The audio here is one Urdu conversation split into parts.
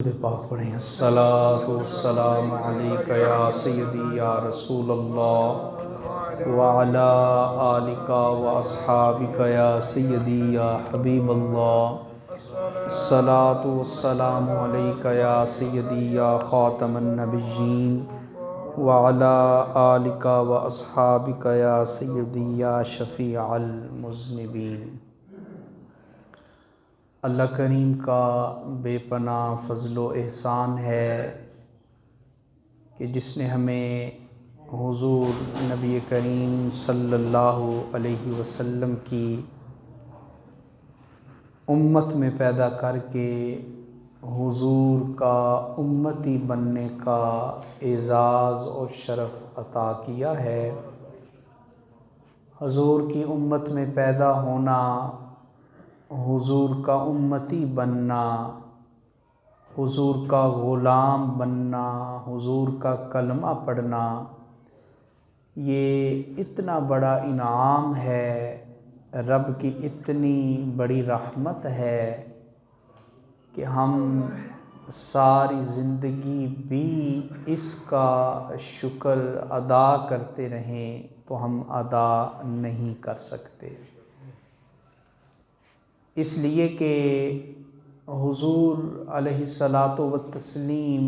پاک پڑھیں الصلاۃ والسلام علیک یا سیدی یا رسول اللہ وعلی آلک واصحابک یا سیدی یا حبیب اللہ الصلاۃ والسلام علیک یا سیدی یا خاتم النبیین وعلی آلک واصحابک یا سیدی یا شفیع المذنبین۔ اللہ کریم کا بے پناہ فضل و احسان ہے کہ جس نے ہمیں حضور نبی کریم صلی اللہ علیہ وسلم کی امت میں پیدا کر کے حضور کا امتی بننے کا اعزاز اور شرف عطا کیا ہے۔ حضور کی امت میں پیدا ہونا، حضور کا امتی بننا، حضور کا غلام بننا، حضور کا کلمہ پڑھنا، یہ اتنا بڑا انعام ہے، رب کی اتنی بڑی رحمت ہے کہ ہم ساری زندگی بھی اس کا شکر ادا کرتے رہیں تو ہم ادا نہیں کر سکتے، اس لیے کہ حضور علیہ الصلاۃ والتسلیم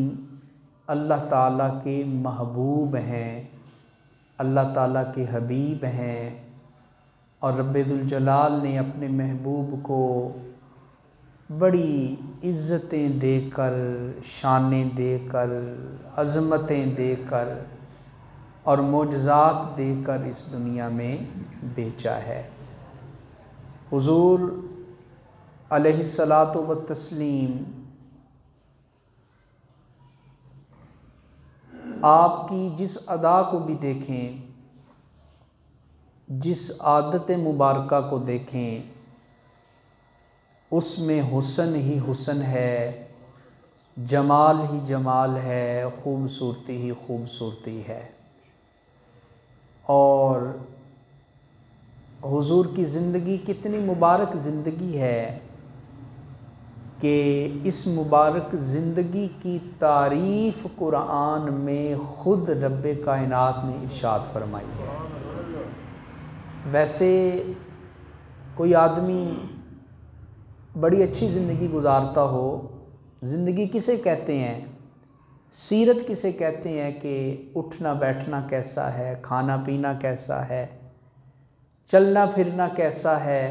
اللہ تعالیٰ کے محبوب ہیں، اللہ تعالیٰ کے حبیب ہیں، اور رب ذوالجلال نے اپنے محبوب کو بڑی عزتیں دے کر، شانیں دے کر، عظمتیں دے کر اور معجزات دے کر اس دنیا میں بھیجا ہے۔ حضور علیہ الصلاۃ والتسلیم آپ کی جس ادا کو بھی دیکھیں، جس عادت مبارکہ کو دیکھیں، اس میں حسن ہی حسن ہے، جمال ہی جمال ہے، خوبصورتی ہی خوبصورتی ہے۔ اور حضور کی زندگی کتنی مبارک زندگی ہے کہ اس مبارک زندگی کی تعریف قرآن میں خود رب کائنات نے ارشاد فرمائی ہے۔ ویسے کوئی آدمی بڑی اچھی زندگی گزارتا ہو، زندگی کسے کہتے ہیں، سیرت کسے کہتے ہیں کہ اٹھنا بیٹھنا کیسا ہے، کھانا پینا کیسا ہے، چلنا پھرنا کیسا ہے،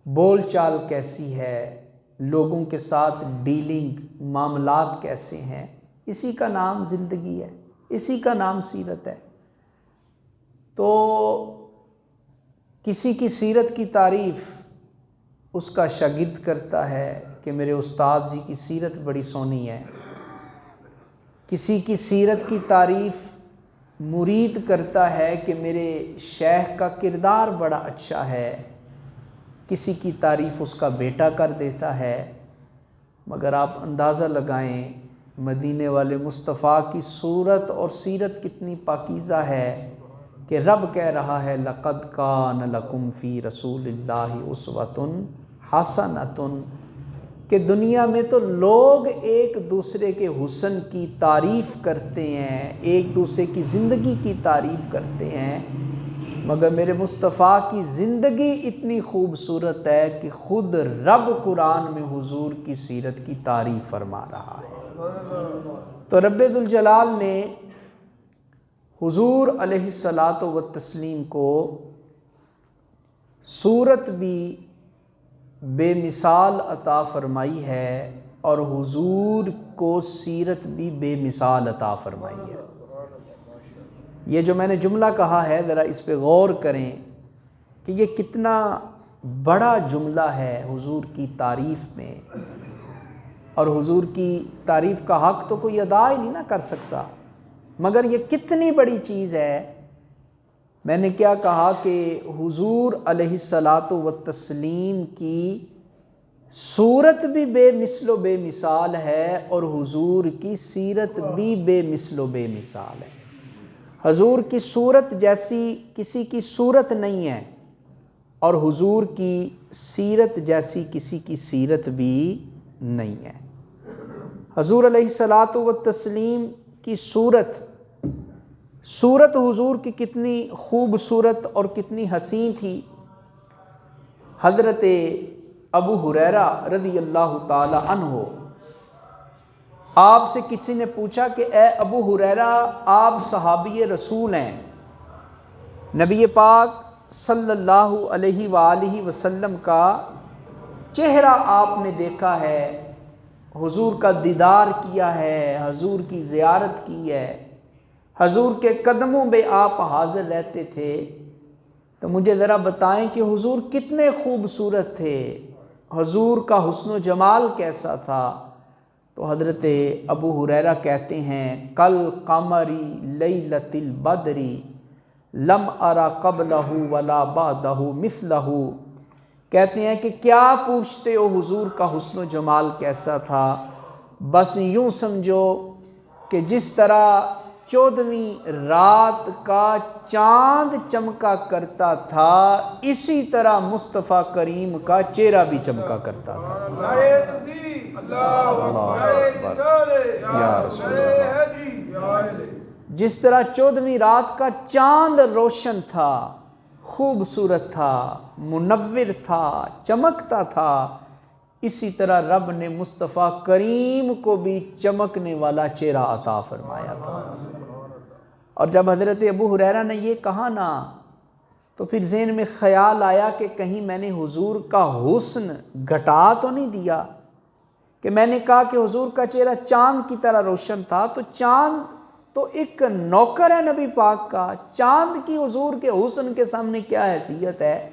بول چال کیسی ہے، لوگوں کے ساتھ ڈیلنگ معاملات کیسے ہیں، اسی کا نام زندگی ہے، اسی کا نام سیرت ہے۔ تو کسی کی سیرت کی تعریف اس کا شاگرد کرتا ہے کہ میرے استاد جی کی سیرت بڑی سونی ہے، کسی کی سیرت کی تعریف مرید کرتا ہے کہ میرے شیخ کا کردار بڑا اچھا ہے، کسی کی تعریف اس کا بیٹا کر دیتا ہے۔ مگر آپ اندازہ لگائیں مدینے والے مصطفیٰ کی صورت اور سیرت کتنی پاکیزہ ہے کہ رب کہہ رہا ہے لَقَدْ كَانَ لَكُمْ فِي رَسُولِ اللَّهِ أُسْوَةٌ حَسَنَةٌ، کہ دنیا میں تو لوگ ایک دوسرے کے حسن کی تعریف کرتے ہیں، ایک دوسرے کی زندگی کی تعریف کرتے ہیں، مگر میرے مصطفیٰ کی زندگی اتنی خوبصورت ہے کہ خود رب قرآن میں حضور کی سیرت کی تعریف فرما رہا ہے۔ تو رب ذوالجلال نے حضور علیہ الصلاۃ والتسلیم کو صورت بھی بے مثال عطا فرمائی ہے اور حضور کو سیرت بھی بے مثال عطا فرمائی ہے۔ یہ جو میں نے جملہ کہا ہے ذرا اس پہ غور کریں کہ یہ کتنا بڑا جملہ ہے حضور کی تعریف میں، اور حضور کی تعریف کا حق تو کوئی ادا ہی نہیں نہ کر سکتا، مگر یہ کتنی بڑی چیز ہے۔ میں نے کیا کہا کہ حضور علیہ الصلاۃ والتسلیم کی صورت بھی بے مثل و بے مثال ہے اور حضور کی سیرت بھی بے مثل و بے مثال ہے۔ حضور کی صورت جیسی کسی کی صورت نہیں ہے، اور حضور کی سیرت جیسی کسی کی سیرت بھی نہیں ہے۔ حضور علیہ الصلاۃ والتسلیم کی صورت حضور کی کتنی خوبصورت اور کتنی حسین تھی۔ حضرت ابو ہریرہ رضی اللہ تعالی عنہ، آپ سے کسی نے پوچھا کہ اے ابو ہریرہ، آپ صحابی رسول ہیں، نبی پاک صلی اللہ علیہ وآلہ وسلم کا چہرہ آپ نے دیکھا ہے، حضور کا دیدار کیا ہے، حضور کی زیارت کی ہے، حضور کے قدموں میں آپ حاضر رہتے تھے، تو مجھے ذرا بتائیں کہ حضور کتنے خوبصورت تھے، حضور کا حسن و جمال کیسا تھا؟ تو حضرت ابو ہریرہ کہتے ہیں کل قمری لیلۃ البدری لم ارا قبلہ ولا بعدہ مثلہ، کہتے ہیں کہ کیا پوچھتے ہو حضور کا حسن و جمال کیسا تھا، بس یوں سمجھو کہ جس طرح 14ویں رات کا چاند چمکا کرتا تھا، اسی طرح مصطفیٰ کریم کا چہرہ بھی چمکا کرتا تھا۔ یا رسول اللہ، جس طرح 14ویں رات کا چاند روشن تھا، خوبصورت تھا، منور تھا، چمکتا تھا، اسی طرح رب نے مصطفیٰ کریم کو بھی چمکنے والا چہرہ عطا فرمایا تھا۔ اور جب حضرت ابو ہریرہ نے یہ کہا نا، تو پھر ذہن میں خیال آیا کہ کہیں میں نے حضور کا حسن گھٹا تو نہیں دیا، کہ میں نے کہا کہ حضور کا چہرہ چاند کی طرح روشن تھا، تو چاند تو ایک نوکر ہے نبی پاک کا، چاند کی حضور کے حسن کے سامنے کیا حیثیت ہے؟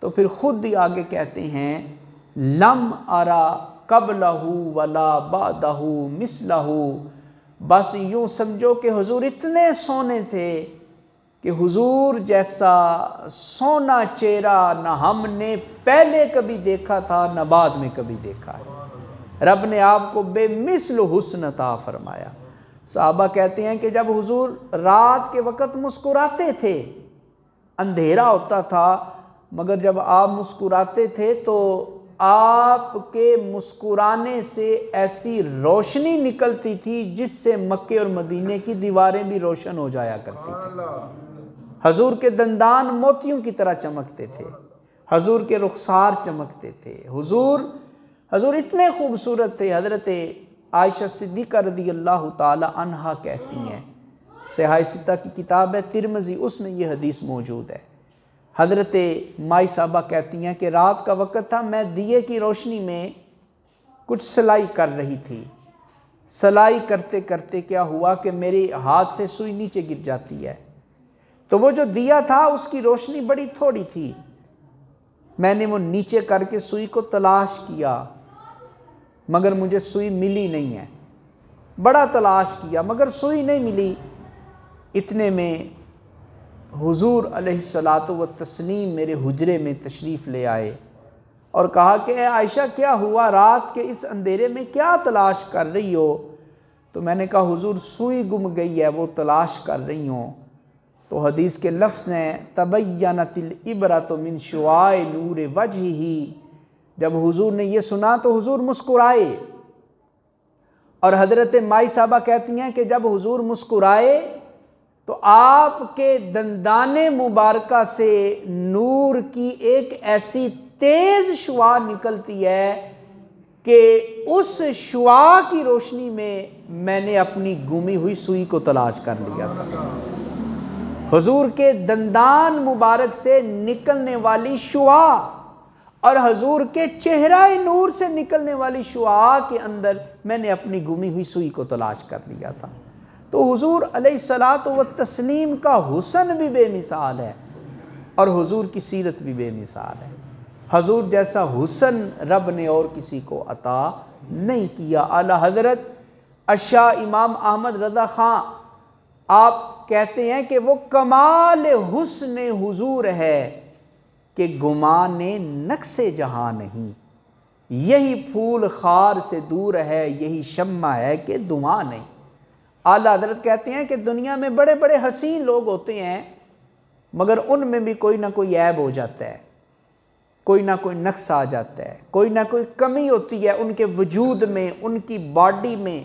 تو پھر خود ہی آگے کہتے ہیں لم ارا قبلہ ولا بعدہ مثلہ، بس یوں سمجھو کہ حضور اتنے سونے تھے کہ حضور جیسا سونا چہرہ نہ ہم نے پہلے کبھی دیکھا تھا نہ بعد میں کبھی دیکھا ہے۔ رب نے آپ کو بے مثل حسن عطا فرمایا۔ صحابہ کہتے ہیں کہ جب حضور رات کے وقت مسکراتے تھے، اندھیرا ہوتا تھا، مگر جب آپ مسکراتے تھے تو آپ کے مسکرانے سے ایسی روشنی نکلتی تھی جس سے مکے اور مدینے کی دیواریں بھی روشن ہو جایا کرتی تھی۔ حضور کے دندان موتیوں کی طرح چمکتے تھے، حضور کے رخسار چمکتے تھے، حضور اتنے خوبصورت تھے۔ حضرت عائشہ صدیقہ رضی اللہ تعالی عنہا کہتی ہیں، صحیح ستہ کی کتاب ہے ترمذی، اس میں یہ حدیث موجود ہے۔ حضرت مائی صاحبہ کہتی ہیں کہ رات کا وقت تھا، میں دیے کی روشنی میں کچھ سلائی کر رہی تھی، سلائی کرتے کرتے کیا ہوا کہ میرے ہاتھ سے سوئی نیچے گر جاتی ہے، تو وہ جو دیا تھا اس کی روشنی بڑی تھوڑی تھی، میں نے وہ نیچے کر کے سوئی کو تلاش کیا، مگر مجھے سوئی ملی نہیں ہے، بڑا تلاش کیا مگر سوئی نہیں ملی۔ اتنے میں حضور علیہ الصلاۃ والتسلیم میرے حجرے میں تشریف لے آئے اور کہا کہ اے عائشہ کیا ہوا، رات کے اس اندھیرے میں کیا تلاش کر رہی ہو؟ تو میں نے کہا حضور سوئی گم گئی ہے، وہ تلاش کر رہی ہوں۔ تو حدیث کے لفظ ہیں تبینت العبرۃ من شعاع نور وجہہ، جب حضور نے یہ سنا تو حضور مسکرائے، اور حضرت مائی صاحبہ کہتی ہیں کہ جب حضور مسکرائے تو آپ کے دندان مبارکہ سے نور کی ایک ایسی تیز شعاع نکلتی ہے کہ اس شعاع کی روشنی میں نے اپنی گمی ہوئی سوئی کو تلاش کر لیا تھا۔ حضور کے دندان مبارک سے نکلنے والی شعاع اور حضور کے چہرہ نور سے نکلنے والی شعاع کے اندر میں نے اپنی گمی ہوئی سوئی کو تلاش کر لیا تھا۔ تو حضور علیہ الصلاۃ والتسلیم کا حسن بھی بے مثال ہے اور حضور کی سیرت بھی بے مثال ہے۔ حضور جیسا حسن رب نے اور کسی کو عطا نہیں کیا۔ اعلیٰ حضرت اشاہ امام احمد رضا خان آپ کہتے ہیں کہ وہ کمال حسن حضور ہے کہ گمان نقص جہاں نہیں، یہی پھول خار سے دور ہے، یہی شمع ہے کہ دھواں نہیں۔ اعلیٰ حضرت کہتے ہیں کہ دنیا میں بڑے بڑے حسین لوگ ہوتے ہیں مگر ان میں بھی کوئی نہ کوئی عیب ہو جاتا ہے، کوئی نہ کوئی نقص آ جاتا ہے، کوئی نہ کوئی کمی ہوتی ہے ان کے وجود میں، ان کی باڈی میں،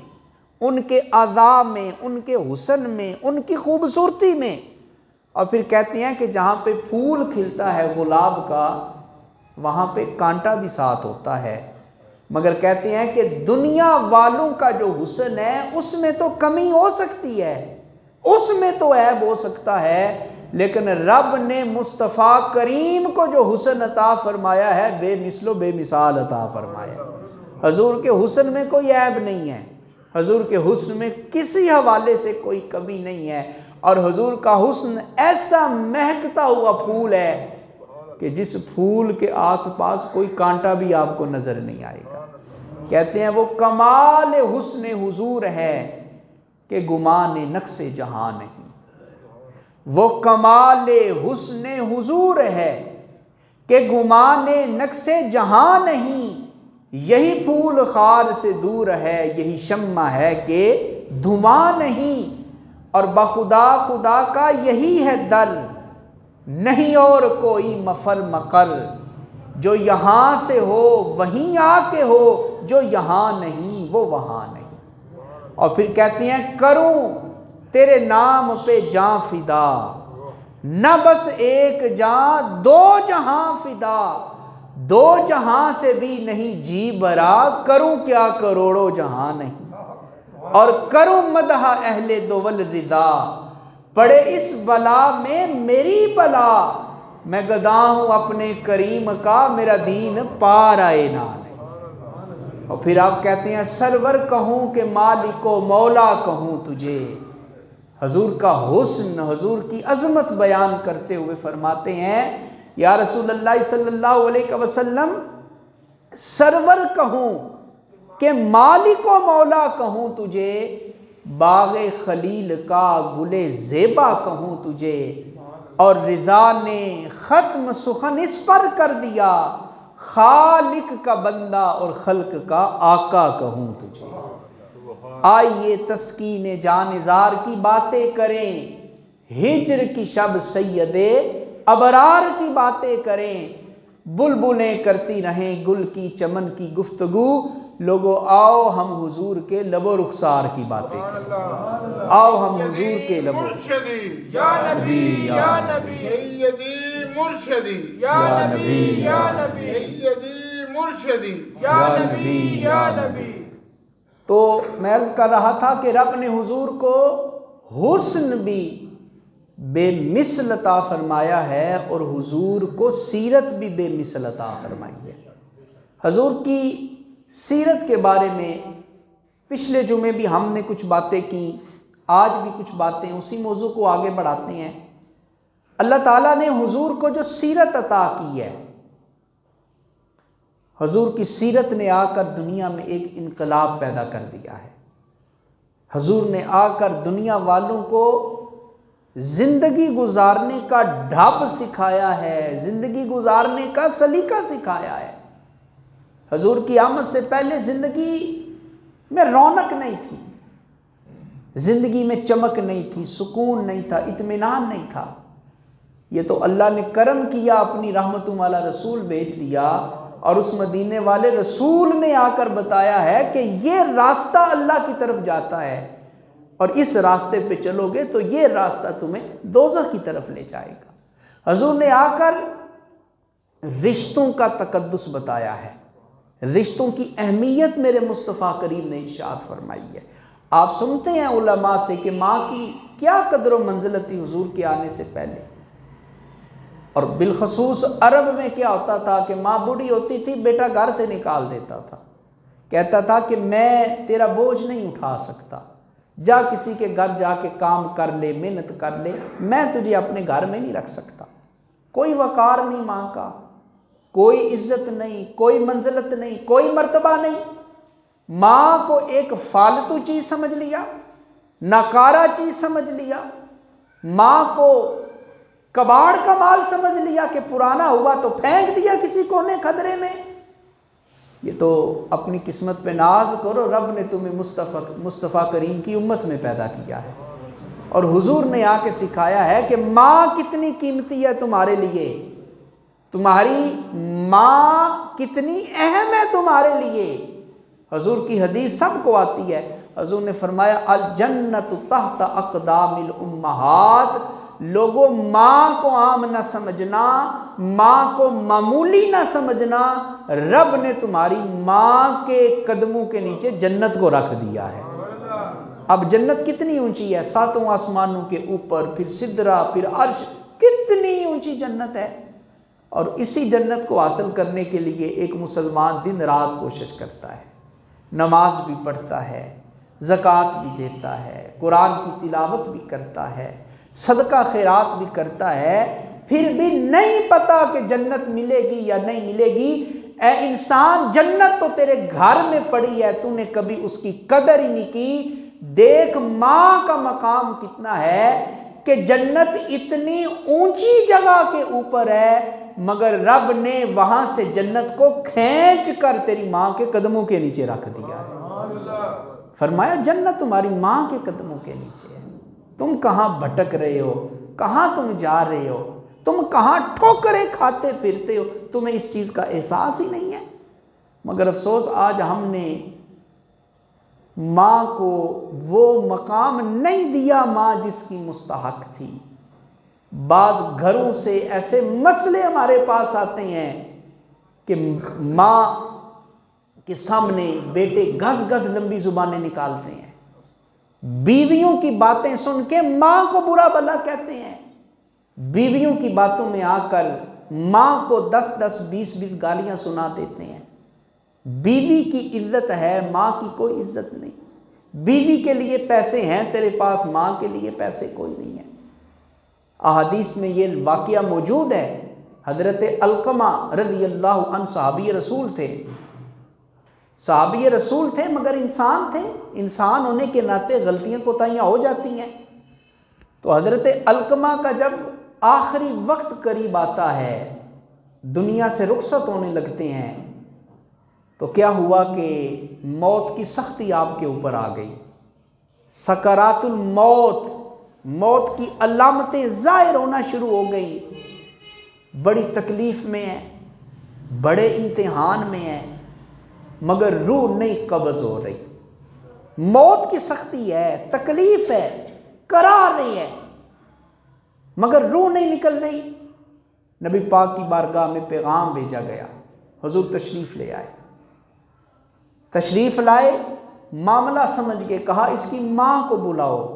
ان کے اعضاء میں، ان کے حسن میں، ان کی خوبصورتی میں۔ اور پھر کہتے ہیں کہ جہاں پہ پھول کھلتا ہے گلاب کا وہاں پہ کانٹا بھی ساتھ ہوتا ہے، مگر کہتے ہیں کہ دنیا والوں کا جو حسن ہے اس میں تو کمی ہو سکتی ہے، اس میں تو عیب ہو سکتا ہے، لیکن رب نے مصطفیٰ کریم کو جو حسن عطا فرمایا ہے بے مثل و بے مثال عطا فرمایا۔ حضور کے حسن میں کوئی عیب نہیں ہے، حضور کے حسن میں کسی حوالے سے کوئی کمی نہیں ہے، اور حضور کا حسن ایسا مہکتا ہوا پھول ہے کہ جس پھول کے آس پاس کوئی کانٹا بھی آپ کو نظر نہیں آئے گا۔ کہتے ہیں وہ کمال حسن حضور ہے کہ گمان نقص جہاں نہیں، وہ کمال حسن حضور ہے کہ گمان نقص جہاں نہیں، یہی پھول خار سے دور ہے، یہی شمع ہے کہ دھواں نہیں، اور بخدا خدا کا یہی ہے در، نہیں اور کوئی مفر مقر، جو یہاں سے ہو وہیں آ کے ہو، جو یہاں نہیں وہ وہاں نہیں۔ اور پھر کہتے ہیں کروں تیرے نام پہ جاں فدا، نہ بس ایک جاں دو جہاں فدا، دو جہاں سے بھی نہیں جی برا، کروں کیا کروڑوں جہاں نہیں، اور کروں مدح اہل دول رضا، پڑے اس بلا میں میری بلا، میں گدا ہوں اپنے کریم کا، میرا دین پار آئے نہ نہیں۔ اور پھر آپ کہتے ہیں سرور کہوں کہ مالک و مولا کہوں تجھے، حضور کا حسن، حضور کی عظمت بیان کرتے ہوئے فرماتے ہیں یا رسول اللہ صلی اللہ علیہ وسلم سرور کہوں کہ مالک و مولا کہوں تجھے، باغ خلیل کا گل زیبا کہوں تجھے، اور رضا نے ختم سخن اس پر کر دیا، خالق کا بندہ اور خلق کا آقا کہوں تجھے۔ آئیے تسکین جانزار کی باتیں کریں، ہجر کی شب سید ابرار کی باتیں کریں، بلبلیں کرتی رہیں گل کی چمن کی گفتگو، لوگو آؤ ہم حضور کے لب و رخسار کی باتیں کریں، آؤ ہم حضور کے لب و مرشدی یا نبی یا نبی، سیدی مرشدی یا نبی یا نبی، سیدی مرشدی یا نبی یا نبی۔ تو میں عرض کر رہا تھا کہ رب نے حضور کو حسن بھی بے مثل عطا فرمایا ہے، اور حضور کو سیرت بھی بے مثل عطا فرمائی ہے۔ حضور کی سیرت کے بارے میں پچھلے جمعے بھی ہم نے کچھ باتیں کی، آج بھی کچھ باتیں اسی موضوع کو آگے بڑھاتے ہیں۔ اللہ تعالیٰ نے حضور کو جو سیرت عطا کی ہے، حضور کی سیرت نے آ کر دنیا میں ایک انقلاب پیدا کر دیا ہے۔ حضور نے آ کر دنیا والوں کو زندگی گزارنے کا ڈھب سکھایا ہے، زندگی گزارنے کا سلیقہ سکھایا ہے۔ حضور کی آمد سے پہلے زندگی میں رونق نہیں تھی، زندگی میں چمک نہیں تھی، سکون نہیں تھا، اطمینان نہیں تھا۔ یہ تو اللہ نے کرم کیا، اپنی رحمتوں والا رسول بھیج دیا، اور اس مدینے والے رسول نے آ کر بتایا ہے کہ یہ راستہ اللہ کی طرف جاتا ہے، اور اس راستے پہ چلو گے تو یہ راستہ تمہیں دوزخ کی طرف لے جائے گا۔ حضور نے آ کر رشتوں کا تقدس بتایا ہے، رشتوں کی اہمیت میرے مصطفیٰ کریم نے ارشاد فرمائی ہے۔ آپ سنتے ہیں علماء سے کہ ماں کی کیا قدر و منزلت تھی حضور کے آنے سے پہلے، اور بالخصوص عرب میں کیا ہوتا تھا کہ ماں بوڑھی ہوتی تھی، بیٹا گھر سے نکال دیتا تھا، کہتا تھا کہ میں تیرا بوجھ نہیں اٹھا سکتا، جا کسی کے گھر جا کے کام کر لے، محنت کر لے، میں تجھے اپنے گھر میں نہیں رکھ سکتا۔ کوئی وقار نہیں ماں کا، کوئی عزت نہیں، کوئی منزلت نہیں، کوئی مرتبہ نہیں۔ ماں کو ایک فالتو چیز سمجھ لیا، ناکارہ چیز سمجھ لیا، ماں کو کباڑ کا مال سمجھ لیا کہ پرانا ہوا تو پھینک دیا کسی کونے خدرے میں۔ یہ تو اپنی قسمت پہ ناز کرو، رب نے تمہیں مصطفیٰ کریم کی امت میں پیدا کیا ہے، اور حضور نے آ کے سکھایا ہے کہ ماں کتنی قیمتی ہے تمہارے لیے، تمہاری ماں کتنی اہم ہے تمہارے لیے۔ حضور کی حدیث سب کو آتی ہے، حضور نے فرمایا الجنت تحت اقدام الامہات۔ لوگوں ماں کو عام نہ سمجھنا، ماں کو معمولی نہ سمجھنا، رب نے تمہاری ماں کے قدموں کے نیچے جنت کو رکھ دیا ہے۔ اب جنت کتنی اونچی ہے، ساتوں آسمانوں کے اوپر، پھر سدرہ، پھر عرش، کتنی اونچی جنت ہے۔ اور اسی جنت کو حاصل کرنے کے لیے ایک مسلمان دن رات کوشش کرتا ہے، نماز بھی پڑھتا ہے، زکوٰۃ بھی دیتا ہے، قرآن کی تلاوت بھی کرتا ہے، صدقہ خیرات بھی کرتا ہے، پھر بھی نہیں پتا کہ جنت ملے گی یا نہیں ملے گی۔ اے انسان، جنت تو تیرے گھر میں پڑی ہے، تو نے کبھی اس کی قدر ہی نہیں کی۔ دیکھ ماں کا مقام کتنا ہے کہ جنت اتنی اونچی جگہ کے اوپر ہے، مگر رب نے وہاں سے جنت کو کھینچ کر تیری ماں کے قدموں کے نیچے رکھ دیا ہے۔ فرمایا جنت تمہاری ماں کے قدموں کے نیچے ہے۔ تم کہاں بھٹک رہے ہو، کہاں تم جا رہے ہو، تم کہاں ٹھوکریں کھاتے پھرتے ہو، تمہیں اس چیز کا احساس ہی نہیں ہے۔ مگر افسوس آج ہم نے ماں کو وہ مقام نہیں دیا ماں جس کی مستحق تھی۔ بعض گھروں سے ایسے مسئلے ہمارے پاس آتے ہیں کہ ماں کے سامنے بیٹے گھس گھس لمبی زبانیں نکالتے ہیں، بیویوں کی باتیں سن کے ماں کو برا بھلا کہتے ہیں، بیویوں کی باتوں میں آ کر ماں کو 10 20 گالیاں سنا دیتے ہیں۔ بیوی کی عزت ہے، ماں کی کوئی عزت نہیں۔ بیوی کے لیے پیسے ہیں تیرے پاس، ماں کے لیے پیسے کوئی نہیں ہے۔ احادیث میں یہ واقعہ موجود ہے، حضرت علقمہ رضی اللہ عنہ صحابی رسول تھے، صحابی رسول تھے مگر انسان تھے، انسان ہونے کے ناطے غلطیاں کوتاہیاں ہو جاتی ہیں۔ تو حضرت علقمہ کا جب آخری وقت قریب آتا ہے، دنیا سے رخصت ہونے لگتے ہیں، تو کیا ہوا کہ موت کی سختی آپ کے اوپر آ گئی۔ سکرات الموت، موت کی علامتیں ظاہر ہونا شروع ہو گئی۔ بڑی تکلیف میں ہے، بڑے امتحان میں ہے، مگر روح نہیں قبض ہو رہی۔ موت کی سختی ہے، تکلیف ہے، قرار نہیں ہے، مگر روح نہیں نکل رہی۔ نبی پاک کی بارگاہ میں پیغام بھیجا گیا، حضور تشریف لے آئے، تشریف لائے، معاملہ سمجھ کے کہا اس کی ماں کو بلاؤ۔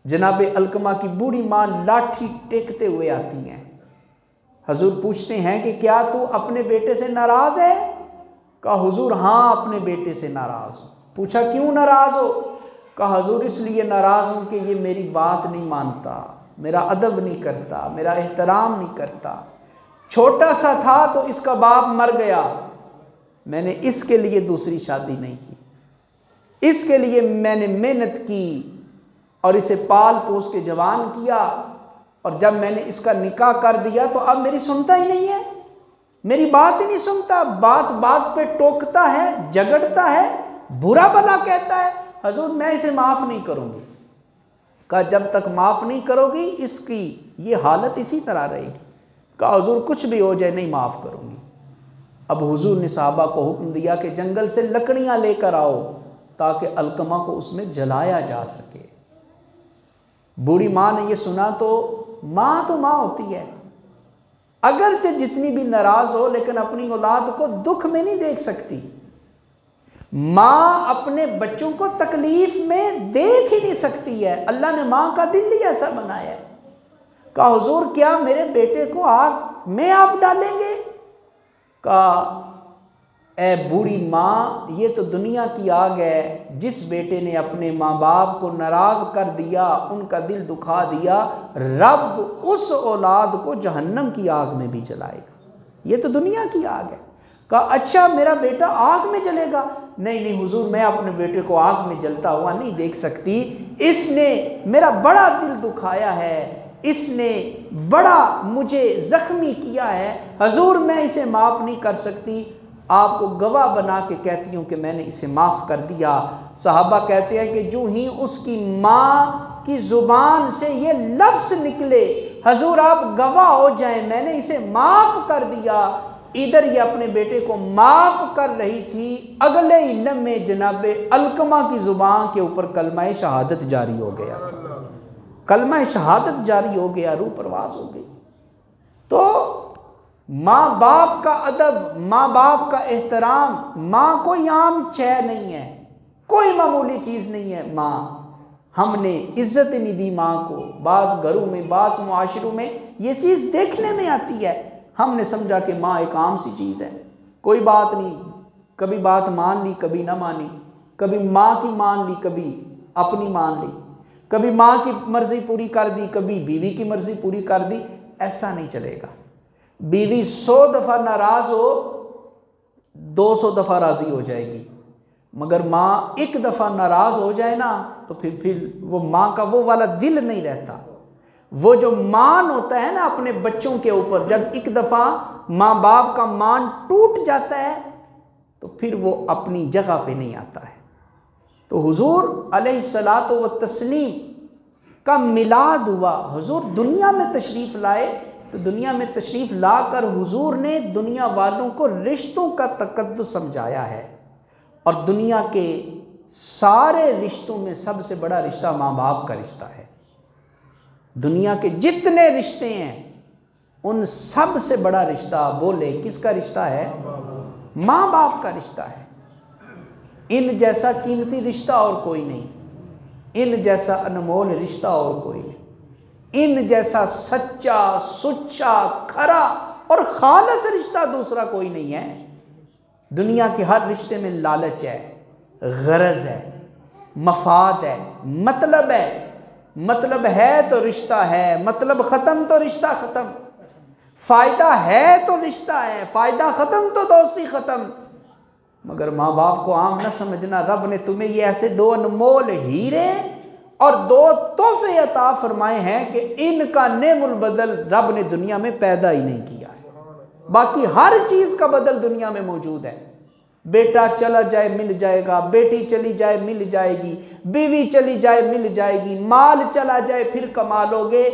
جناب علقمہ کی بوڑھی ماں لاٹھی ٹیکتے ہوئے آتی ہیں۔ حضور پوچھتے ہیں کہ کیا تو اپنے بیٹے سے ناراض ہے؟ کہا حضور ہاں اپنے بیٹے سے ناراض ہوں۔ پوچھا کیوں ناراض ہو؟ کہا حضور اس لیے ناراض ہوں کہ یہ میری بات نہیں مانتا، میرا ادب نہیں کرتا، میرا احترام نہیں کرتا۔ چھوٹا سا تھا تو اس کا باپ مر گیا، میں نے اس کے لیے دوسری شادی نہیں کی، اس کے لیے میں نے محنت کی اور اسے پال پوس کے جوان کیا، اور جب میں نے اس کا نکاح کر دیا تو اب میری سنتا ہی نہیں ہے، میری بات ہی نہیں سنتا، بات بات پہ ٹوکتا ہے، جگڑتا ہے، برا بھلا کہتا ہے۔ حضور میں اسے معاف نہیں کروں گی۔ کہا جب تک معاف نہیں کرو گی اس کی یہ حالت اسی طرح رہے گی۔ کہا حضور کچھ بھی ہو جائے نہیں معاف کروں گی۔ اب حضور نے صحابہ کو حکم دیا کہ جنگل سے لکڑیاں لے کر آؤ تاکہ علقمہ کو اس میں جلایا جا سکے۔ بوڑھی ماں نے یہ سنا تو ماں ہوتی ہے، اگرچہ جتنی بھی ناراض ہو لیکن اپنی اولاد کو دکھ میں نہیں دیکھ سکتی۔ ماں اپنے بچوں کو تکلیف میں دیکھ ہی نہیں سکتی ہے، اللہ نے ماں کا دل ہی ایسا بنایا ہے۔ کہا حضور کیا میرے بیٹے کو آگ میں آپ ڈالیں گے؟ کہا اے بوڑھی ماں یہ تو دنیا کی آگ ہے، جس بیٹے نے اپنے ماں باپ کو ناراض کر دیا، ان کا دل دکھا دیا، رب اس اولاد کو جہنم کی آگ میں بھی جلائے گا، یہ تو دنیا کی آگ ہے۔ کہا اچھا میرا بیٹا آگ میں جلے گا؟ نہیں حضور میں اپنے بیٹے کو آگ میں جلتا ہوا نہیں دیکھ سکتی، اس نے میرا بڑا دل دکھایا ہے، اس نے بڑا مجھے زخمی کیا ہے، حضور میں اسے معاف نہیں کر سکتی۔ آپ کو گواہ بنا کے کہتی ہوں کہ میں نے اسے معاف کر دیا۔ صحابہ کہتے ہیں کہ جو ہی اس کی ماں کی زبان سے یہ لفظ نکلے حضور آپ گواہ ہو جائیں میں نے اسے معاف کر دیا، ادھر یہ اپنے بیٹے کو معاف کر رہی تھی، اگلے علم میں جناب علقمہ کی زبان کے اوپر کلمہ شہادت جاری ہو گیا، کلمہ شہادت جاری ہو گیا، روح پرواز ہو گئی۔ تو ماں باپ کا ادب، ماں باپ کا احترام، ماں کوئی عام شے نہیں ہے، کوئی معمولی چیز نہیں ہے ماں۔ ہم نے عزت نہیں دی ماں کو، بعض گھروں میں بعض معاشروں میں یہ چیز دیکھنے میں آتی ہے، ہم نے سمجھا کہ ماں ایک عام سی چیز ہے، کوئی بات نہیں، کبھی بات مان لی کبھی نہ مانی، کبھی ماں کی مان لی کبھی اپنی مان لی، کبھی ماں کی مرضی پوری کر دی کبھی بیوی کی مرضی پوری کر دی۔ ایسا نہیں چلے گا۔ بیوی 100 دفعہ ناراض ہو 200 دفعہ راضی ہو جائے گی، مگر ماں ایک دفعہ ناراض ہو جائے نا تو پھر وہ ماں کا وہ والا دل نہیں رہتا، وہ جو مان ہوتا ہے نا اپنے بچوں کے اوپر، جب ایک دفعہ ماں باپ کا مان ٹوٹ جاتا ہے تو پھر وہ اپنی جگہ پہ نہیں آتا ہے۔ تو حضور علیہ الصلاۃ والتسلیم کا میلاد ہوا، حضور دنیا میں تشریف لائے، تو دنیا میں تشریف لا کر حضور نے دنیا والوں کو رشتوں کا تقدس سمجھایا ہے، اور دنیا کے سارے رشتوں میں سب سے بڑا رشتہ ماں باپ کا رشتہ ہے۔ دنیا کے جتنے رشتے ہیں ان سب سے بڑا رشتہ بولے کس کا رشتہ ہے؟ ماں باپ کا رشتہ ہے۔ ان جیسا قیمتی رشتہ اور کوئی نہیں، ان جیسا انمول رشتہ اور کوئی نہیں، ان جیسا سچا سچا کھرا اور خالص رشتہ دوسرا کوئی نہیں ہے۔ دنیا کے ہر رشتے میں لالچ ہے، غرض ہے، مفاد ہے، مطلب ہے، مطلب ہے تو رشتہ ہے، مطلب ختم تو رشتہ ختم، فائدہ ہے تو رشتہ ہے، فائدہ ختم تو دوستی ختم۔ مگر ماں باپ کو عام نہ سمجھنا، رب نے تمہیں یہ ایسے 2 انمول ہیرے اور 2 تحفے عطا فرمائے ہیں کہ ان کا نعم البدل رب نے دنیا میں پیدا ہی نہیں کیا ہے۔ باقی ہر چیز کا بدل دنیا میں موجود ہے، بیٹا چلا جائے مل جائے گا، بیٹی چلی جائے مل جائے گی، بیوی چلی جائے مل جائے گی، مال چلا جائے پھر کما لو گے،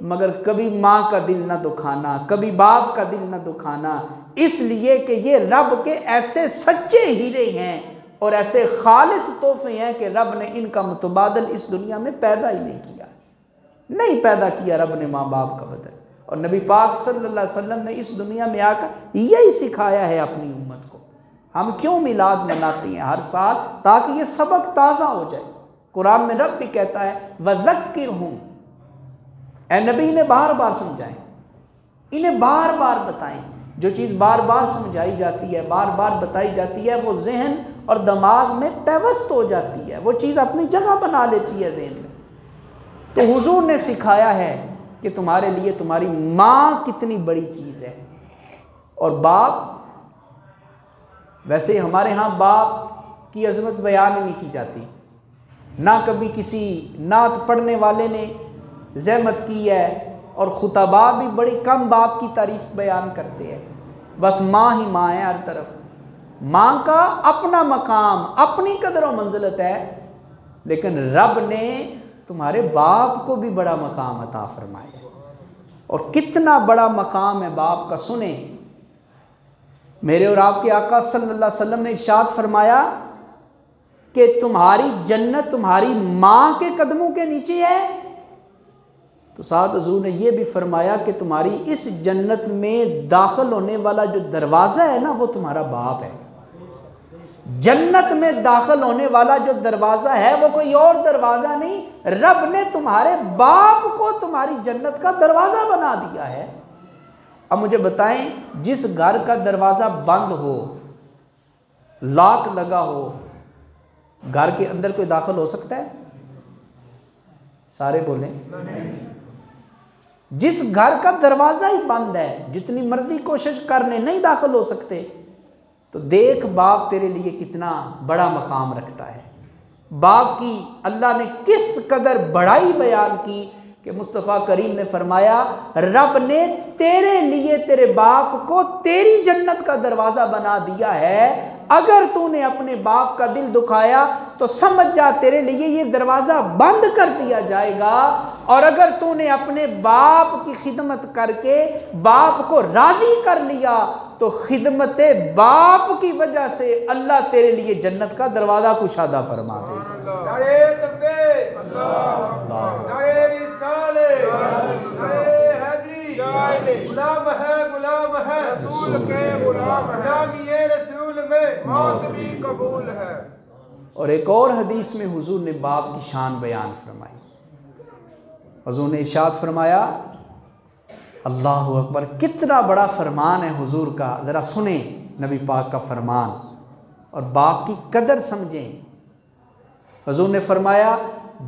مگر کبھی ماں کا دل نہ دکھانا، کبھی باپ کا دل نہ دکھانا، اس لیے کہ یہ رب کے ایسے سچے ہیرے ہیں اور ایسے خالص تحفے ہیں کہ رب نے ان کا متبادل اس دنیا میں پیدا ہی نہیں کیا، نہیں پیدا کیا رب نے ماں باپ کا بدل۔ اور نبی پاک صلی اللہ علیہ وسلم نے اس دنیا میں آ کر یہی سکھایا ہے اپنی امت کو۔ ہم کیوں میلاد مناتے ہیں ہر سال؟ تاکہ یہ سبق تازہ ہو جائے۔ قرآن میں رب بھی کہتا ہے وَذَكِّرْهُمْ، اے نبی انہیں بار بار سمجھائیں، انہیں بار بار بتائیں۔ جو چیز بار بار سمجھائی جاتی ہے، بار بار بتائی جاتی ہے، وہ ذہن اور دماغ میں پیوست ہو جاتی ہے، وہ چیز اپنی جگہ بنا لیتی ہے ذہن میں۔ تو حضور نے سکھایا ہے کہ تمہارے لیے تمہاری ماں کتنی بڑی چیز ہے، اور باپ، ویسے ہمارے ہاں باپ کی عظمت بیان نہیں کی جاتی، نہ کبھی کسی نعت پڑھنے والے نے زحمت کی ہے، اور خطباء بھی بڑی کم باپ کی تعریف بیان کرتے ہیں، بس ماں ہی ماں ہے ہر طرف۔ ماں کا اپنا مقام، اپنی قدر و منزلت ہے، لیکن رب نے تمہارے باپ کو بھی بڑا مقام عطا فرمایا ہے، اور کتنا بڑا مقام ہے باپ کا سنیں۔ میرے اور آپ کے آقا صلی اللہ علیہ وسلم نے ارشاد فرمایا کہ تمہاری جنت تمہاری ماں کے قدموں کے نیچے ہے، تو ساتھ حضور نے یہ بھی فرمایا کہ تمہاری اس جنت میں داخل ہونے والا جو دروازہ ہے نا وہ تمہارا باپ ہے۔ جنت میں داخل ہونے والا جو دروازہ ہے وہ کوئی اور دروازہ نہیں، رب نے تمہارے باپ کو تمہاری جنت کا دروازہ بنا دیا ہے۔ اب مجھے بتائیں، جس گھر کا دروازہ بند ہو، لاک لگا ہو، گھر کے اندر کوئی داخل ہو سکتا ہے؟ سارے بولیں۔ جس گھر کا دروازہ ہی بند ہے، جتنی مرضی کوشش کرنے نہیں داخل ہو سکتے، تو دیکھ باپ تیرے لیے کتنا بڑا مقام رکھتا ہے۔ باپ کی اللہ نے کس قدر بڑائی بیان کی کہ مصطفیٰ کریم نے فرمایا رب نے تیرے لیے تیرے باپ کو تیری جنت کا دروازہ بنا دیا ہے، اگر تو نے اپنے باپ کا دل دکھایا تو سمجھ جا تیرے لیے یہ دروازہ بند کر دیا جائے گا، اور اگر تو نے اپنے باپ کی خدمت کر کے باپ کو راضی کر لیا تو خدمت باپ کی وجہ سے اللہ تیرے لیے جنت کا دروازہ کشادہ فرما دے گا۔ نعرہ تکبیر، نعرہ رسالت، نعرہ حیدری، غلام ہے رسول کے غلام ہے، غلامی رسول میں موت بھی قبول ہے۔ اور ایک اور حدیث میں حضور نے باپ کی شان بیان فرمائی۔ حضور نے ارشاد فرمایا، اللہ اکبر، کتنا بڑا فرمان ہے حضور کا، ذرا سنیں نبی پاک کا فرمان اور باپ کی قدر سمجھیں۔ حضور نے فرمایا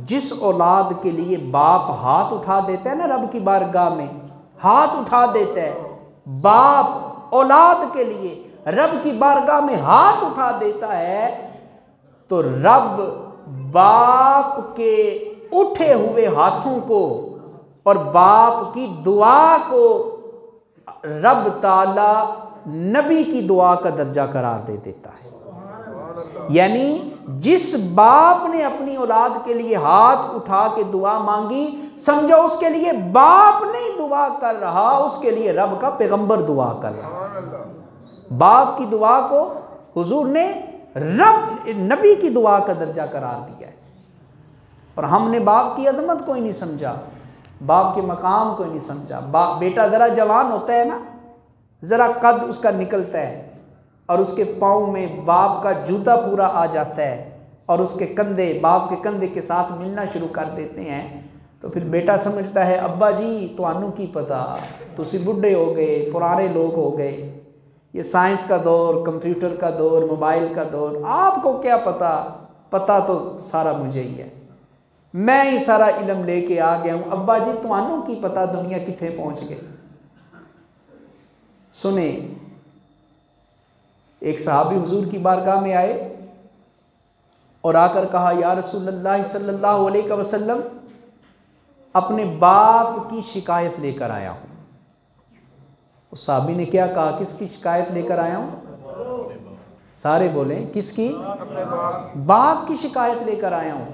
جس اولاد کے لیے باپ ہاتھ اٹھا دیتا ہے نا رب کی بارگاہ میں، ہاتھ اٹھا دیتا ہے باپ اولاد کے لیے، رب کی بارگاہ میں ہاتھ اٹھا دیتا ہے تو رب باپ کے اٹھے ہوئے ہاتھوں کو اور باپ کی دعا کو رب تعالی نبی کی دعا کا درجہ قرار دے دیتا ہے۔ یعنی جس باپ نے اپنی اولاد کے لیے ہاتھ اٹھا کے دعا مانگی، سمجھو اس کے لیے باپ نہیں دعا کر رہا، اس کے لیے رب کا پیغمبر دعا کر رہا۔ باپ کی دعا کو حضور نے رب نبی کی دعا کا درجہ قرار دیا ہے، اور ہم نے باپ کی عظمت کو ہی نہیں سمجھا، باپ کے مقام کو ہی نہیں سمجھا۔ بیٹا ذرا جوان ہوتا ہے نا، ذرا قد اس کا نکلتا ہے اور اس کے پاؤں میں باپ کا جوتا پورا آ جاتا ہے اور اس کے کندھے باپ کے کندھے کے ساتھ ملنا شروع کر دیتے ہیں، تو پھر بیٹا سمجھتا ہے ابا جی تانوں کی پتا، تسی بڈھے ہو گئے، پرانے لوگ ہو گئے، یہ سائنس کا دور، کمپیوٹر کا دور، موبائل کا دور، آپ کو کیا پتا، پتا تو سارا مجھے ہی ہے، میں ہی سارا علم لے کے آ گیا ہوں، ابا جی تانوں کی پتا دنیا کتنے پہنچ گئے۔ سنیں، ایک صحابی حضور کی بارگاہ میں آئے اور آ کر کہا یا رسول اللہ صلی اللہ علیہ وسلم، اپنے باپ کی شکایت لے کر آیا ہوں۔ اس صحابی نے کیا کہا، کس کی شکایت لے کر آیا ہوں؟ سارے بولیں، کس کی؟ باپ کی شکایت لے کر آیا ہوں۔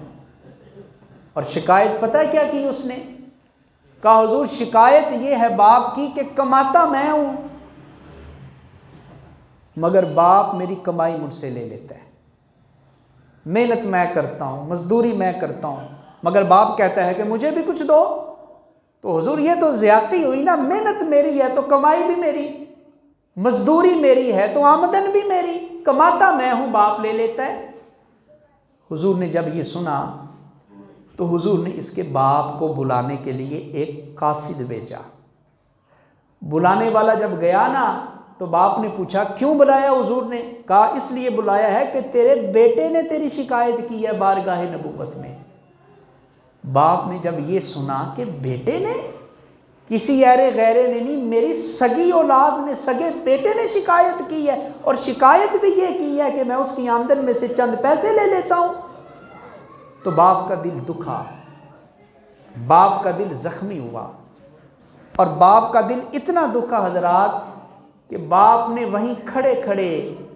اور شکایت پتہ کیا کی اس نے؟ کہا حضور شکایت یہ ہے باپ کی کہ کماتا میں ہوں مگر باپ میری کمائی مجھ سے لے لیتا ہے، محنت میں کرتا ہوں، مزدوری میں کرتا ہوں، مگر باپ کہتا ہے کہ مجھے بھی کچھ دو۔ تو حضور یہ تو زیادتی ہوئی نا، محنت میری ہے تو کمائی بھی میری، مزدوری میری ہے تو آمدن بھی میری، کماتا میں ہوں، باپ لے لیتا ہے۔ حضور نے جب یہ سنا تو حضور نے اس کے باپ کو بلانے کے لیے ایک قاصد بھیجا۔ بلانے والا جب گیا نا تو باپ نے پوچھا کیوں بلایا حضور نے؟ کہا اس لیے بلایا ہے کہ تیرے بیٹے نے تیری شکایت کی ہے بارگاہ نبوت میں۔ باپ نے جب یہ سنا کہ بیٹے نے، کسی ایرے غیرے نے نہیں، میری سگی اولاد نے، سگے بیٹے نے شکایت کی ہے، اور شکایت بھی یہ کی ہے کہ میں اس کی آمدن میں سے چند پیسے لے لیتا ہوں، تو باپ کا دل دکھا، باپ کا دل زخمی ہوا، اور باپ کا دل اتنا دکھا حضرات کہ باپ نے وہیں کھڑے کھڑے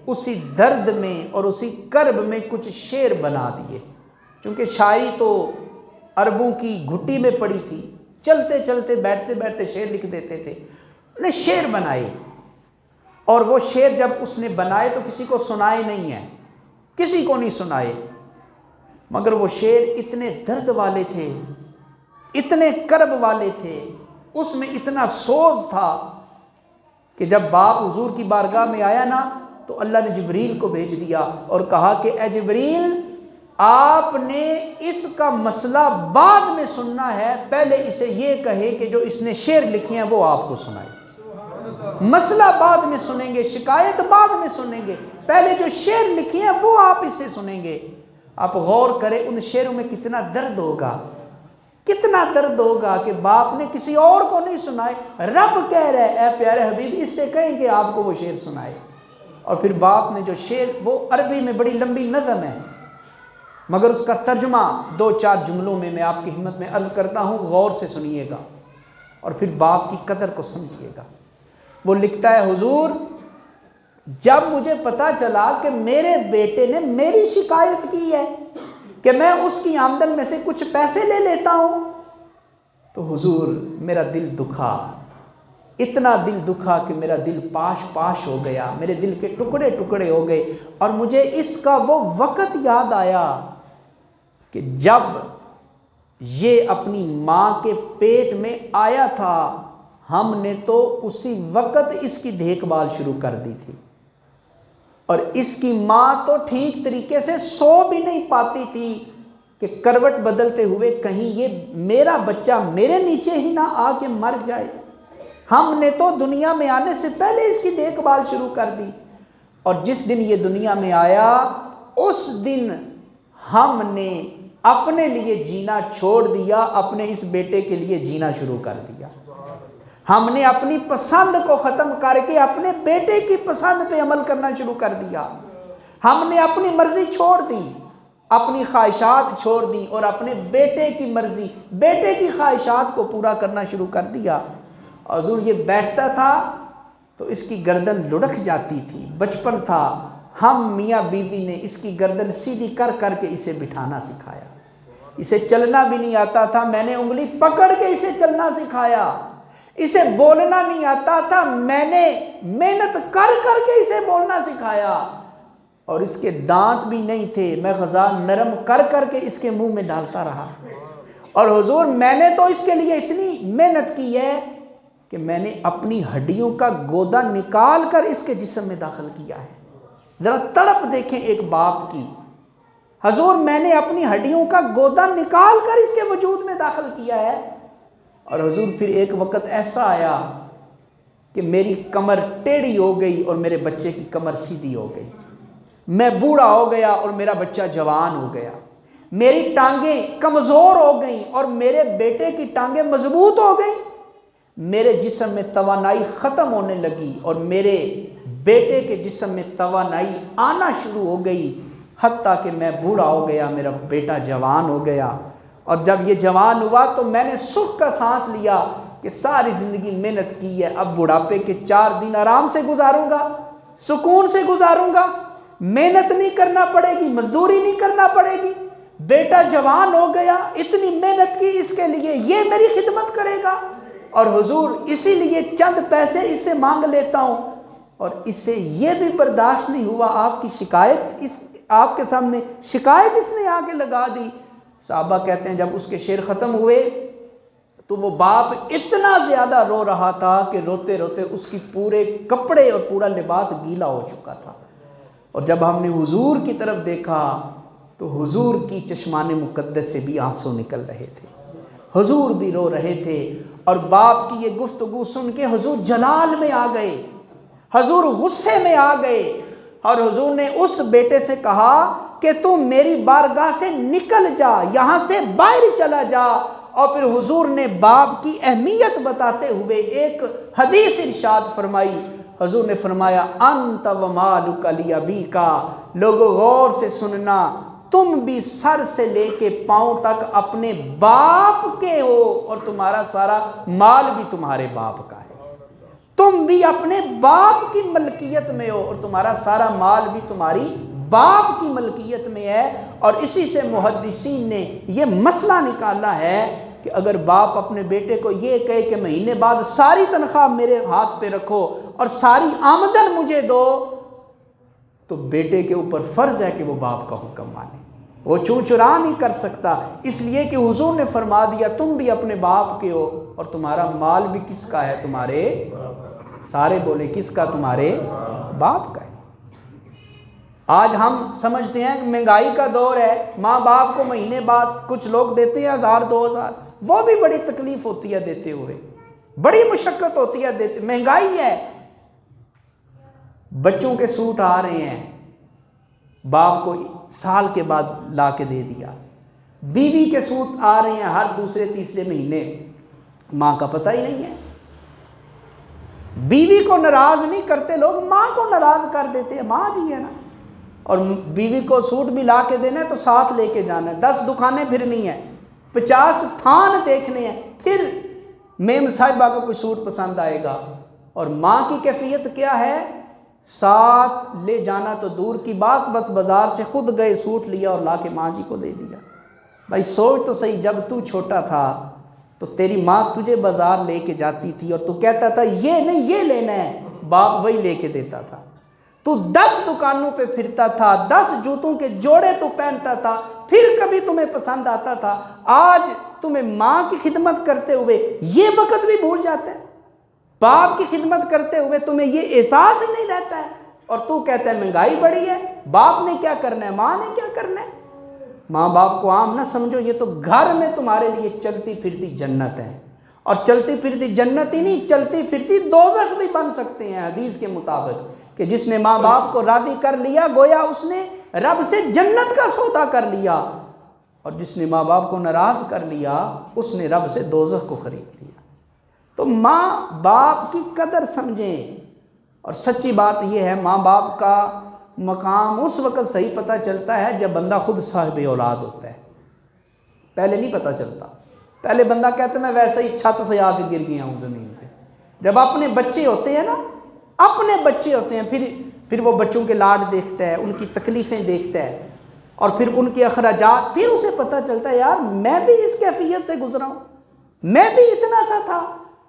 اسی درد میں اور اسی کرب میں کچھ شعر بنا دیے، چونکہ شاعری تو عربوں کی گھٹی میں پڑی تھی، چلتے چلتے بیٹھتے بیٹھتے شعر لکھ دیتے تھے، انہوں نے شعر بنائے، اور وہ شعر جب اس نے بنائے تو کسی کو سنائے نہیں ہیں، کسی کو نہیں سنائے، مگر وہ شعر اتنے درد والے تھے، اتنے کرب والے تھے، اس میں اتنا سوز تھا کہ جب باپ حضور کی بارگاہ میں آیا نا تو اللہ نے جبریل کو بھیج دیا اور کہا کہ اے جبریل، آپ نے اس کا مسئلہ بعد میں سننا ہے، پہلے اسے یہ کہے کہ جو اس نے شعر لکھے ہیں وہ آپ کو سنائے، مسئلہ بعد میں سنیں گے، شکایت بعد میں سنیں گے، پہلے جو شعر لکھے ہیں وہ آپ اسے سنیں گے۔ آپ غور کریں ان شعروں میں کتنا درد ہوگا، کتنا درد ہوگا کہ باپ نے کسی اور کو نہیں سنائے، رب کہہ رہے اے پیارے حبیب اس سے کہیں کہ آپ کو وہ شعر سنائے، اور پھر باپ نے جو شعر، وہ عربی میں بڑی لمبی نظم ہے، مگر اس کا ترجمہ 2-4 جملوں میں میں آپ کی خدمت میں عرض کرتا ہوں، غور سے سنیے گا اور پھر باپ کی قدر کو سمجھیے گا۔ وہ لکھتا ہے، حضور جب مجھے پتا چلا کہ میرے بیٹے نے میری شکایت کی ہے کہ میں اس کی آمدن میں سے کچھ پیسے لے لیتا ہوں، تو حضور میرا دل دکھا، اتنا دل دکھا کہ میرا دل پاش پاش ہو گیا، میرے دل کے ٹکڑے ٹکڑے ہو گئے، اور مجھے اس کا وہ وقت یاد آیا کہ جب یہ اپنی ماں کے پیٹ میں آیا تھا، ہم نے تو اسی وقت اس کی دیکھ بھال شروع کر دی تھی، اور اس کی ماں تو ٹھیک طریقے سے سو بھی نہیں پاتی تھی کہ کروٹ بدلتے ہوئے کہیں یہ میرا بچہ میرے نیچے ہی نہ آ کے مر جائے۔ ہم نے تو دنیا میں آنے سے پہلے اس کی دیکھ بھال شروع کر دی، اور جس دن یہ دنیا میں آیا اس دن ہم نے اپنے لیے جینا چھوڑ دیا، اپنے اس بیٹے کے لیے جینا شروع کر دیا۔ ہم نے اپنی پسند کو ختم کر کے اپنے بیٹے کی پسند پہ عمل کرنا شروع کر دیا۔ ہم نے اپنی مرضی چھوڑ دی، اپنی خواہشات چھوڑ دی، اور اپنے بیٹے کی مرضی، بیٹے کی خواہشات کو پورا کرنا شروع کر دیا۔ حضور یہ بیٹھتا تھا تو اس کی گردن لڑک جاتی تھی، بچپن تھا، ہم میاں بیوی نے اس کی گردن سیدھی کر کر کے اسے بٹھانا سکھایا۔ اسے چلنا بھی نہیں آتا تھا، میں نے انگلی پکڑ کے اسے چلنا سکھایا۔ اسے بولنا نہیں آتا تھا، میں نے محنت کر کر کے اسے بولنا سکھایا۔ اور اس کے دانت بھی نہیں تھے، میں غذا نرم کر کر کے اس کے منہ میں ڈالتا رہا۔ اور حضور میں نے تو اس کے لیے اتنی محنت کی ہے کہ میں نے اپنی ہڈیوں کا گودا نکال کر اس کے جسم میں داخل کیا ہے۔ ذرا تڑپ دیکھیں ایک باپ کی، حضور میں نے اپنی ہڈیوں کا گودا نکال کر اس کے وجود میں داخل کیا ہے۔ اور حضور پھر ایک وقت ایسا آیا کہ میری کمر ٹیڑھی ہو گئی اور میرے بچے کی کمر سیدھی ہو گئی، میں بوڑھا ہو گیا اور میرا بچہ جوان ہو گیا، میری ٹانگیں کمزور ہو گئیں اور میرے بیٹے کی ٹانگیں مضبوط ہو گئیں، میرے جسم میں توانائی ختم ہونے لگی اور میرے بیٹے کے جسم میں توانائی آنا شروع ہو گئی، حتیٰ کہ میں بوڑھا ہو گیا، میرا بیٹا جوان ہو گیا۔ اور جب یہ جوان ہوا تو میں نے سکھ کا سانس لیا کہ ساری زندگی محنت کی ہے، اب بڑھاپے کے 4 دن آرام سے گزاروں گا، سکون سے گزاروں گا، محنت نہیں کرنا پڑے گی، مزدوری نہیں کرنا پڑے گی، بیٹا جوان ہو گیا، اتنی محنت کی اس کے لیے، یہ میری خدمت کرے گا، اور حضور اسی لیے چند پیسے اس سے مانگ لیتا ہوں۔ اور اس سے یہ بھی برداشت نہیں ہوا، آپ کی شکایت، آپ کے سامنے شکایت اس نے آ کے لگا دی۔ صحابہ کہتے ہیں جب اس کے شعر ختم ہوئے تو وہ باپ اتنا زیادہ رو رہا تھا کہ روتے روتے اس کی پورے کپڑے اور پورا لباس گیلا ہو چکا تھا۔ اور جب ہم نے حضور کی طرف دیکھا تو حضور کی چشمان مقدس سے بھی آنسو نکل رہے تھے، حضور بھی رو رہے تھے، اور باپ کی یہ گفتگو سن کے حضور جلال میں آ گئے، حضور غصے میں آ گئے، اور حضور نے اس بیٹے سے کہا کہ تو میری بارگاہ سے نکل جا، یہاں سے باہر چلا جا۔ اور پھر حضور نے باپ کی اہمیت بتاتے ہوئے ایک حدیث ارشاد فرمائی۔ حضور نے فرمایا انت ومالک لابیک، لوگو غور سے سننا، تم بھی سر سے لے کے پاؤں تک اپنے باپ کے ہو، اور تمہارا سارا مال بھی تمہارے باپ کا ہے۔ تم بھی اپنے باپ کی ملکیت میں ہو اور تمہارا سارا مال بھی تمہاری باپ کی ملکیت میں ہے۔ اور اسی سے محدثین نے یہ مسئلہ نکالا ہے کہ اگر باپ اپنے بیٹے کو یہ کہے کہ مہینے بعد ساری تنخواہ میرے ہاتھ پہ رکھو اور ساری آمدن مجھے دو، تو بیٹے کے اوپر فرض ہے کہ وہ باپ کا حکم مانے، وہ چوں چرا نہیں کر سکتا، اس لیے کہ حضور نے فرما دیا تم بھی اپنے باپ کے ہو اور تمہارا مال بھی کس کا ہے؟ تمہارے، سارے بولے کس کا؟ تمہارے باپ کا ہے۔ آج ہم سمجھتے ہیں کہ مہنگائی کا دور ہے، ماں باپ کو مہینے بعد کچھ لوگ دیتے ہیں 1000-2000، وہ بھی بڑی تکلیف ہوتی ہے دیتے ہوئے، بڑی مشقت ہوتی ہے دیتے، مہنگائی ہے۔ بچوں کے سوٹ آ رہے ہیں، باپ کو سال کے بعد لا کے دے دیا، بیوی کے سوٹ آ رہے ہیں ہر دوسرے تیسرے مہینے، ماں کا پتہ ہی نہیں ہے۔ بیوی کو ناراض نہیں کرتے لوگ، ماں کو ناراض کر دیتے ہیں، ماں جی ہے نا، اور بیوی کو سوٹ بھی لا کے دینا ہے تو ساتھ لے کے جانا ہے، 10 دکانیں پھرنی ہیں، 50 تھان دیکھنے ہیں، پھر میم صاحبہ کو کوئی سوٹ پسند آئے گا۔ اور ماں کی کیفیت کیا ہے؟ ساتھ لے جانا تو دور کی بات، بس بازار سے خود گئے، سوٹ لیا اور لا کے ماں جی کو دے دیا۔ بھائی سوچ تو صحیح، جب تو چھوٹا تھا تو تیری ماں تجھے بازار لے کے جاتی تھی اور تو کہتا تھا یہ نہیں یہ لینا ہے، باپ وہی لے کے دیتا تھا۔ تو 10 دکانوں پہ پھرتا تھا، 10 جوتوں کے جوڑے تو پہنتا تھا، پھر کبھی تمہیں پسند آتا تھا۔ آج تمہیں ماں کی خدمت کرتے ہوئے یہ وقت بھی بھول جاتا ہے، باپ کی خدمت کرتے ہوئے تمہیں یہ احساس ہی نہیں رہتا ہے، اور تو کہتا ہے مہنگائی بڑھی ہے، باپ نے کیا کرنا ہے، ماں نے کیا کرنا ہے۔ ماں باپ کو عام نہ سمجھو، یہ تو گھر میں تمہارے لیے چلتی پھرتی جنت ہے، اور چلتی پھرتی جنت ہی نہیں، چلتی پھرتی دوزخ بھی بن سکتے ہیں حدیث کے مطابق، کہ جس نے ماں باپ کو راضی کر لیا گویا اس نے رب سے جنت کا سودا کر لیا، اور جس نے ماں باپ کو ناراض کر لیا اس نے رب سے دوزخ کو خرید لیا۔ تو ماں باپ کی قدر سمجھیں، اور سچی بات یہ ہے ماں باپ کا مقام اس وقت صحیح پتہ چلتا ہے جب بندہ خود صاحب اولاد ہوتا ہے، پہلے نہیں پتہ چلتا۔ پہلے بندہ کہتا ہے میں ویسے ہی چھت سے آ کے گر گیا ہوں زمین پہ۔ جب اپنے بچے ہوتے ہیں نا، اپنے بچے ہوتے ہیں، پھر وہ بچوں کے لاڈ دیکھتا ہے، ان کی تکلیفیں دیکھتا ہے، اور پھر ان کے اخراجات، پھر اسے پتہ چلتا ہے یار میں بھی اس کیفیت سے گزرا ہوں، میں بھی اتنا سا تھا۔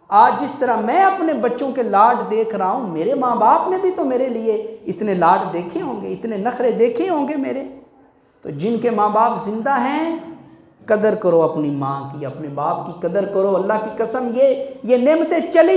آج جس طرح میں اپنے بچوں کے لاڈ دیکھ رہا ہوں، میرے ماں باپ نے بھی تو میرے لیے اتنے لاڈ دیکھے ہوں گے، اتنے نخرے دیکھے ہوں گے میرے۔ تو جن کے ماں باپ زندہ ہیں قدر کرو اپنی ماں کی، اپنے باپ کی قدر کرو۔ اللہ کی قسم یہ نعمتیں چلی